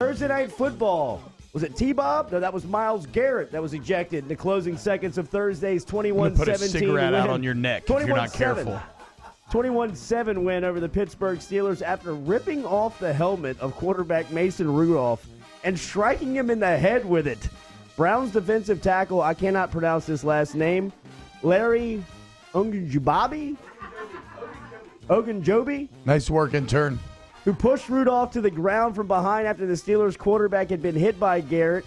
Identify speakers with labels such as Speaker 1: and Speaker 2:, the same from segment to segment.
Speaker 1: Thursday Night Football. Was it T-Bob? No, that was Myles Garrett that was ejected in the closing seconds of Thursday's 21-17
Speaker 2: put a cigarette
Speaker 1: win.
Speaker 2: out on your neck if you're not careful.
Speaker 1: 21-7 win over the Pittsburgh Steelers after ripping off the helmet of quarterback Mason Rudolph and striking him in the head with it. Browns defensive tackle, I cannot pronounce this last name, Larry Ogunjobi?
Speaker 2: Nice work, intern.
Speaker 1: Who pushed Rudolph to the ground from behind after the Steelers quarterback had been hit by Garrett,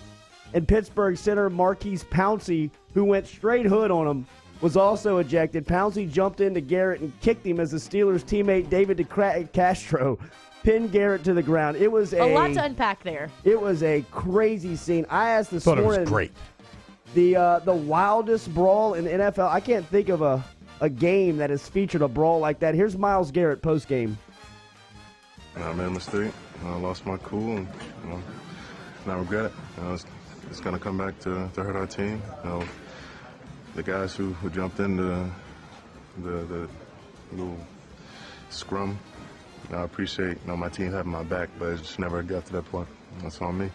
Speaker 1: and Pittsburgh center Maurkice Pouncey, who went straight hood on him, was also ejected. Pouncey jumped into Garrett and kicked him as the Steelers teammate David DeCastro pinned Garrett to the ground. It was
Speaker 3: a lot to unpack there.
Speaker 1: It was a crazy scene. I asked this morning.
Speaker 2: It was great.
Speaker 1: The wildest brawl in the NFL. I can't think of a game that has featured a brawl like that. Here's Myles Garrett post-game.
Speaker 4: I made a mistake. I lost my cool, and I regret it. It's going to come back to hurt our team. The guys who jumped in the little scrum, I appreciate my team having my back, but it just never got to that point. That's on me.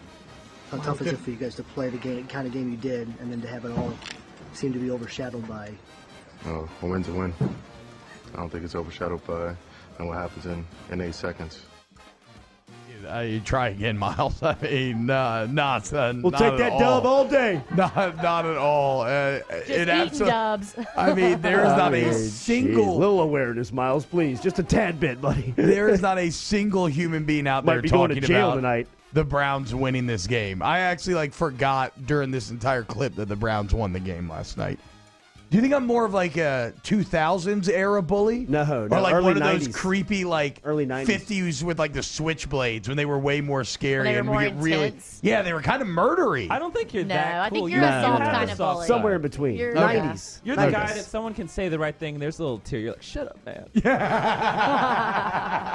Speaker 5: How tough is it for you guys to play the kind of game you did, and then to have it all seem to be overshadowed by?
Speaker 4: A win's a win. I don't think it's overshadowed by what happens in 8 seconds.
Speaker 2: You try again, Myles. I mean, not
Speaker 1: we'll take that dub all day.
Speaker 2: Not at all.
Speaker 3: Just eating dubs.
Speaker 2: I mean, there is not a single
Speaker 1: little awareness, Myles, please, just a tad bit, buddy.
Speaker 2: There is not a single human being out there talking about
Speaker 1: tonight.
Speaker 2: The Browns winning this game. I actually forgot during this entire clip that the Browns won the game last night. Do you think I'm more of a 2000s era bully?
Speaker 1: No.
Speaker 2: Or
Speaker 1: early
Speaker 2: one of
Speaker 1: 90s.
Speaker 2: those creepy
Speaker 1: early 90s.
Speaker 2: 50s with the switchblades when they were way more scary
Speaker 3: they were
Speaker 2: and
Speaker 3: more
Speaker 2: we get really
Speaker 3: intense.
Speaker 2: Yeah, they were kind of murdery.
Speaker 6: I don't think you're that
Speaker 3: I
Speaker 5: cool.
Speaker 3: think you're a soft
Speaker 1: No.
Speaker 3: kind of bully.
Speaker 1: Somewhere in between.
Speaker 3: You're
Speaker 1: 90s.
Speaker 7: You're the
Speaker 1: 90s.
Speaker 7: guy that someone can say the right thing. There's a little tear. You're like, shut up, man.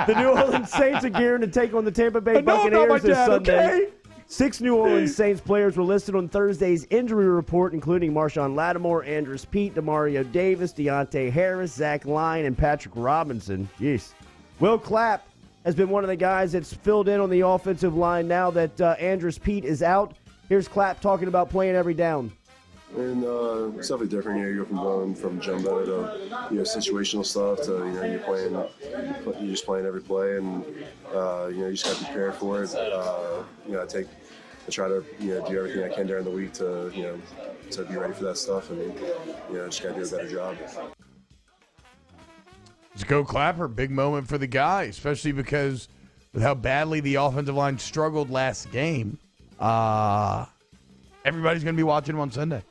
Speaker 1: The New Orleans Saints are gearing to take on the Tampa Bay Buccaneers this Sunday.
Speaker 2: Okay?
Speaker 1: 6 New Orleans Saints players were listed on Thursday's injury report, including Marshon, Lattimore, Andrus, Peat, Demario Davis, Deonte Harris, Zach Line, and Patrick Robinson. Jeez. Will Clapp has been one of the guys that's filled in on the offensive line now that Andrus Peat is out. Here's Clapp talking about playing every down.
Speaker 8: And it's definitely different. You go from going from jumbo to situational stuff to you're just playing every play, and you just got to prepare for it. I try to do everything I can during the week to be ready for that stuff, and just got to do a better job.
Speaker 2: Let's go Clapper. Big moment for the guy, especially because with how badly the offensive line struggled last game. Everybody's going to be watching him on Sunday.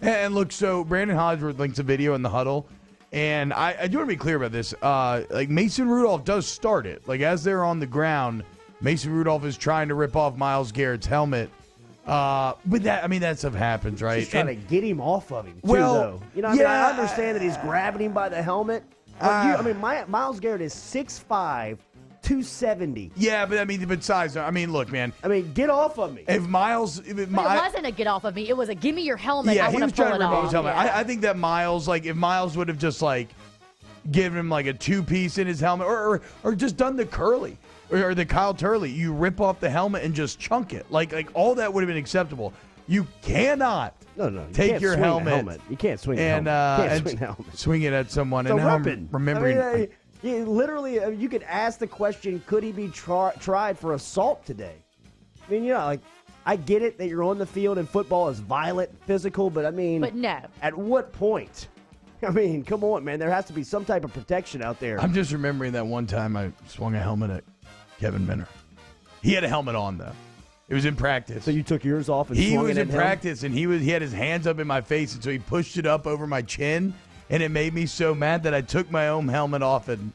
Speaker 2: And look, so Brandon Hodgeworth links a video in the huddle, and I do want to be clear about this. Mason Rudolph does start it. As they're on the ground, Mason Rudolph is trying to rip off Myles Garrett's helmet. But that stuff happens, right?
Speaker 1: Just trying to get him off of him, too, though. I understand that he's grabbing him by the helmet. But Myles Garrett is 6'5", 270.
Speaker 2: Yeah, but besides, look, man.
Speaker 1: Get off of me.
Speaker 2: It
Speaker 3: wasn't a get off of me. It was a give me your helmet.
Speaker 2: Yeah,
Speaker 3: I
Speaker 2: he was
Speaker 3: pull
Speaker 2: trying to
Speaker 3: it
Speaker 2: rip off
Speaker 3: off.
Speaker 2: his helmet.
Speaker 3: Yeah.
Speaker 2: I think that Myles, if Myles would have just given him a 2-piece in his helmet, or just done the curly or the Kyle Turley, you rip off the helmet and just chunk it. All that would have been acceptable. You cannot.
Speaker 1: Take
Speaker 2: your helmet.
Speaker 1: You can't swing
Speaker 2: and swing it at someone.
Speaker 1: It's
Speaker 2: and
Speaker 1: a weapon.
Speaker 2: Remembering.
Speaker 1: Literally, you could ask the question, could he be tried for assault today? I get it that you're on the field and football is violent, physical, but
Speaker 3: no.
Speaker 1: At what point? Come on, man. There has to be some type of protection out there.
Speaker 2: I'm just remembering that one time I swung a helmet at Kevin Minner. He had a helmet on, though. It was in practice.
Speaker 1: So you took yours off and
Speaker 2: he
Speaker 1: swung
Speaker 2: was
Speaker 1: it
Speaker 2: in practice, and he had his hands up in my face, and so he pushed it up over my chin, and it made me so mad that I took my own helmet off and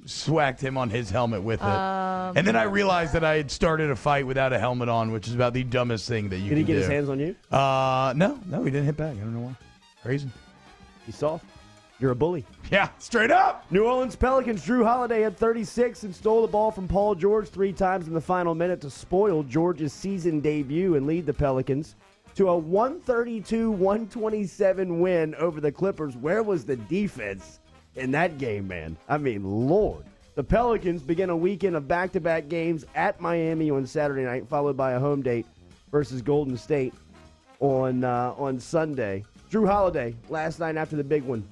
Speaker 2: swacked him on his helmet with it. And then I realized that I had started a fight without a helmet on, which is about the dumbest thing that you can do.
Speaker 1: Did he get his hands on you?
Speaker 2: No, he didn't hit back. I don't know why. Crazy.
Speaker 1: He's soft. You're a bully.
Speaker 2: Yeah, straight up.
Speaker 1: New Orleans Pelicans' Drew Holiday had 36 and stole the ball from Paul George 3 times in the final minute to spoil George's season debut and lead the Pelicans to a 132-127 win over the Clippers. Where was the defense in that game, man? Lord. The Pelicans begin a weekend of back-to-back games at Miami on Saturday night, followed by a home date versus Golden State on Sunday. Drew Holiday, last night after the big one.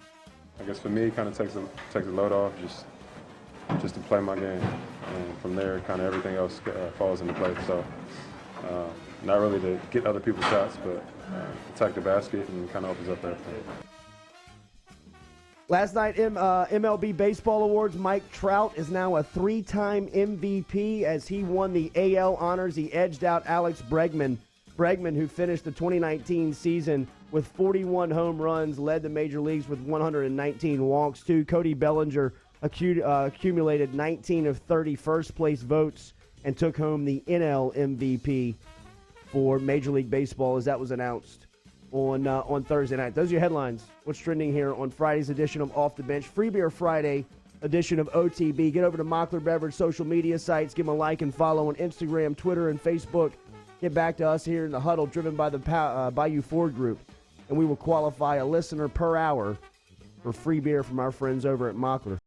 Speaker 9: I guess for me, it kind of takes the load off just to play my game. And from there, kind of everything else falls into place. So not really to get other people's shots, but attack the basket and kind of opens up everything.
Speaker 1: Last night, MLB Baseball Awards, Mike Trout is now a 3-time MVP as he won the AL honors. He edged out Alex Bregman. Bregman, who finished the 2019 season with 41 home runs, led the major leagues with 119 walks, too. Cody Bellinger accumulated 19 of 30 first-place votes and took home the NL MVP for Major League Baseball as that was announced on Thursday night. Those are your headlines. What's trending here on Friday's edition of Off the Bench? Free Beer Friday edition of OTB. Get over to Mockler Beverage social media sites. Give them a like and follow on Instagram, Twitter, and Facebook. Get back to us here in the huddle driven by the Bayou Ford Group, and we will qualify a listener per hour for free beer from our friends over at Mockler.